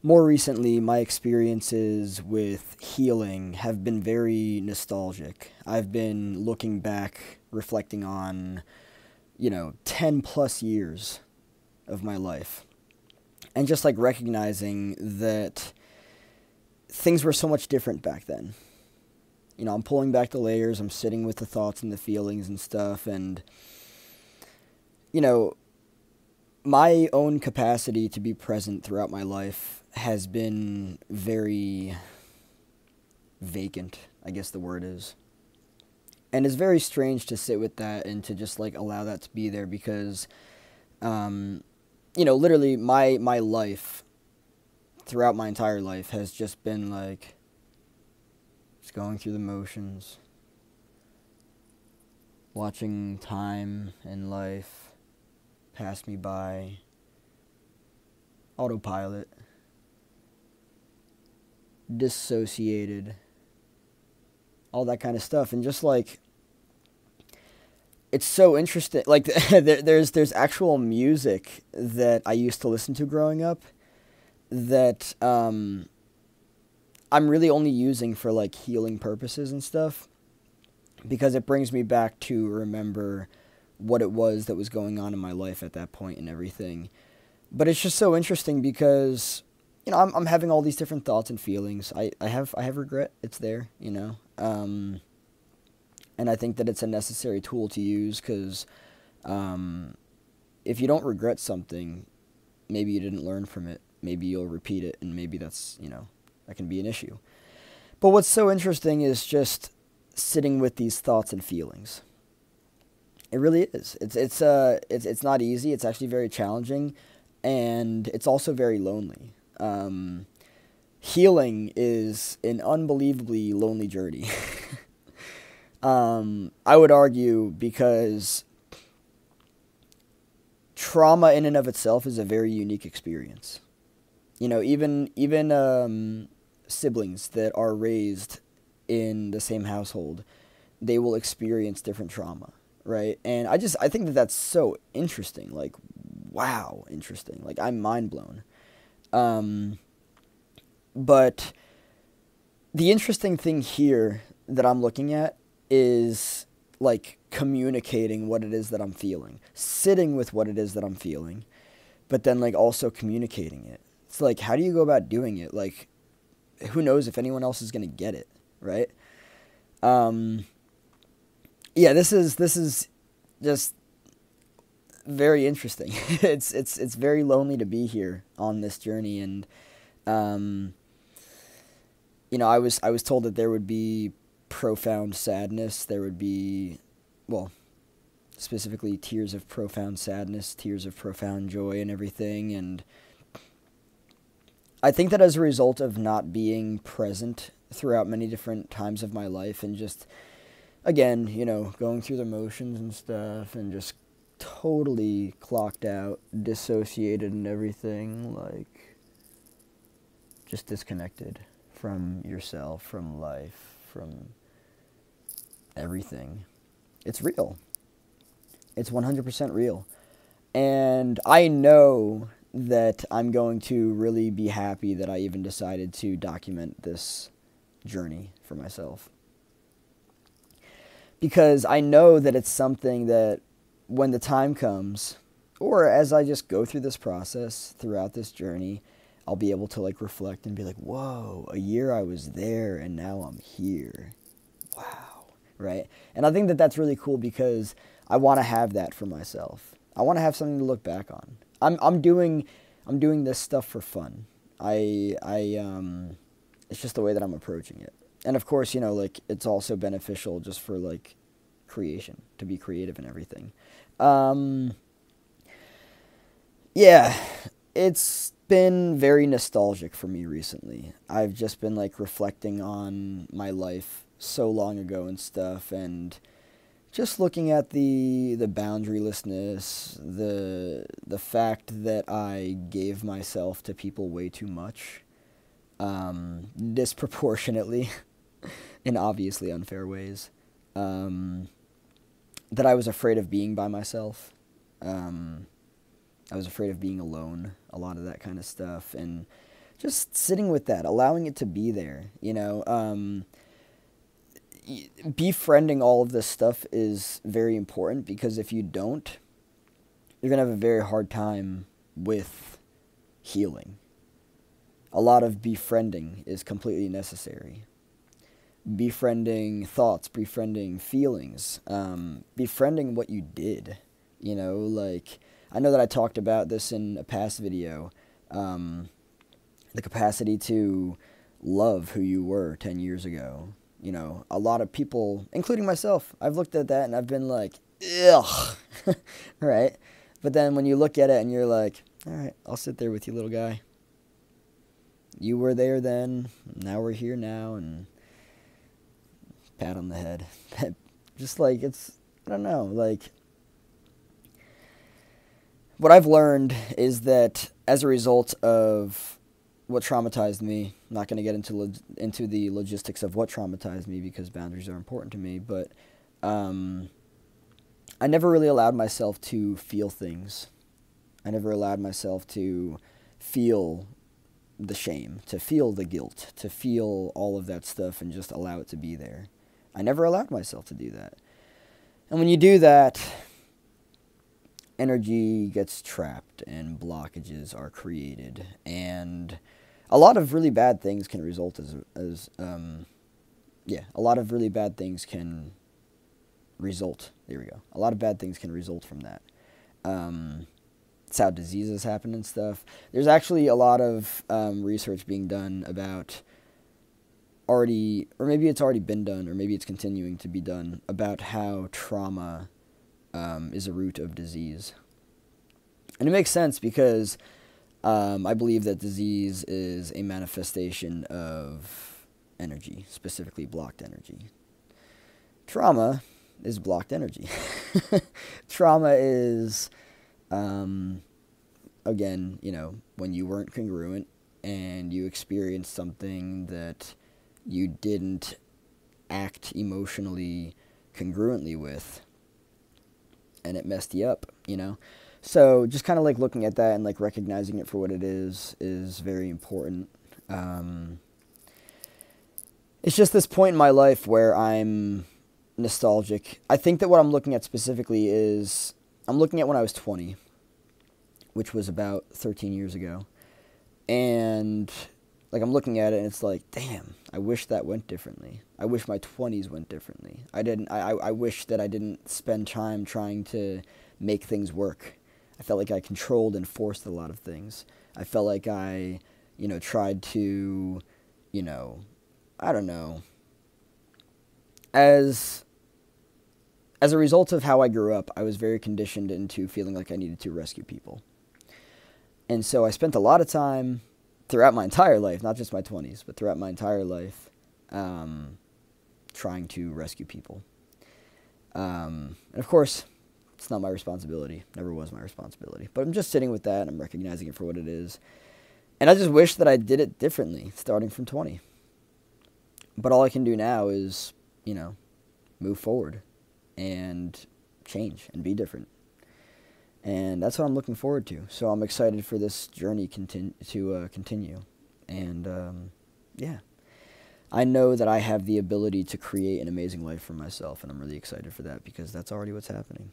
more recently, my experiences with healing have been very nostalgic. I've been looking back, reflecting on, 10 plus years of my life. And just like recognizing that things were so much different back then. I'm pulling back the layers, I'm sitting with the thoughts and the feelings and stuff, and, you know, my own capacity to be present throughout my life has been very vacant, I guess the word is. And it's very strange to sit with that and to just like allow that to be there because, um, literally my life throughout my entire life has just been like just going through the motions, watching time and life pass me by, autopilot, dissociated, all that kind of stuff, and just like it's so interesting. Like there's actual music that I used to listen to growing up that I'm really only using for like healing purposes and stuff because it brings me back to remember what it was that was going on in my life at that point and everything. But it's just so interesting because I'm having all these different thoughts and feelings. I have regret. It's there, and I think that it's a necessary tool to use because if you don't regret something, maybe you didn't learn from it. Maybe you'll repeat it, and maybe that can be an issue. But what's so interesting is just sitting with these thoughts and feelings. It really is. It's not easy. It's actually very challenging, and it's also very lonely. Healing is an unbelievably lonely journey. I would argue because trauma in and of itself is a very unique experience. Even siblings that are raised in the same household, they will experience different trauma, right? And I think that that's so interesting. Like, wow, interesting. Like, I'm mind blown. But the interesting thing here that I'm looking at is like communicating what it is that I'm feeling, sitting with what it is that I'm feeling, but then like also communicating it. It's like, how do you go about doing it? Like, who knows if anyone else is going to get it, right? Yeah, this is just very interesting. It's very lonely to be here on this journey, and um, I was told that there would be profound sadness. There would be, well, specifically tears of profound sadness, tears of profound joy, and everything, and I think that as a result of not being present throughout many different times of my life and just, again, going through the motions and stuff and just totally clocked out, dissociated and everything, like, just disconnected from yourself, from life, from everything. It's real. It's 100% real. And I know that I'm going to really be happy that I even decided to document this journey for myself. Because I know that it's something that when the time comes, or as I just go through this process throughout this journey, I'll be able to like reflect and be like, whoa, a year I was there and now I'm here. Wow. Right? And I think that that's really cool because I want to have that for myself. I want to have something to look back on. I'm doing this stuff for fun. It's just the way that I'm approaching it. And of course, like it's also beneficial just for like creation, to be creative and everything. Um, yeah, it's been very nostalgic for me recently. I've just been like reflecting on my life so long ago and stuff, and just looking at the boundarylessness, the fact that I gave myself to people way too much, disproportionately, in obviously unfair ways, um, that I was afraid of being by myself. Um, I was afraid of being alone, a lot of that kind of stuff, and just sitting with that, allowing it to be there, you know. Befriending all of this stuff is very important, because if you don't, you're going to have a very hard time with healing. A lot of befriending is completely necessary. Befriending thoughts, befriending feelings, befriending what you did. You know, like, I know that I talked about this in a past video, the capacity to love who you were 10 years ago. You know, a lot of people, including myself, I've looked at that and I've been like, ugh, right? But then when you look at it and you're like, all right, I'll sit there with you, little guy. You were there then, now we're here now, and pat on the head. Just like, it's, I don't know, like, what I've learned is that as a result of what traumatized me, I'm not going to get into the logistics of what traumatized me, because boundaries are important to me, but I never really allowed myself to feel things. I never allowed myself to feel the shame, to feel the guilt, to feel all of that stuff and just allow it to be there. I never allowed myself to do that. And when you do that, energy gets trapped and blockages are created, and a lot of really bad things can result a lot of really bad things can result. There we go. A lot of bad things can result from that. It's how diseases happen and stuff. There's actually a lot of research being done about or maybe it's already been done, or maybe it's continuing to be done, about how trauma is a root of disease. And it makes sense, because I believe that disease is a manifestation of energy, specifically blocked energy. Trauma is blocked energy. Trauma is, again, you know, when you weren't congruent and you experienced something that you didn't act emotionally congruently with, and it messed you up, you know? So just kind of like looking at that and like recognizing it for what it is very important. It's just this point in my life where I'm nostalgic. I think that what I'm looking at specifically is, I'm looking at when I was 20, which was about 13 years ago. And like, I'm looking at it and it's like, damn, I wish that went differently. I wish my 20s went differently. I wish that I didn't spend time trying to make things work. I felt like I controlled and forced a lot of things. I felt like I, you know, tried to, you know, I don't know. As a result of how I grew up, I was very conditioned into feeling like I needed to rescue people. And so I spent a lot of time throughout my entire life, not just my 20s, but throughout my entire life, trying to rescue people. And of course, it's not my responsibility. Never was my responsibility. But I'm just sitting with that, and I'm recognizing it for what it is. And I just wish that I did it differently, starting from 20. But all I can do now is, you know, move forward and change and be different. And that's what I'm looking forward to. So I'm excited for this journey to continue. And, yeah. I know that I have the ability to create an amazing life for myself, and I'm really excited for that, because that's already what's happening.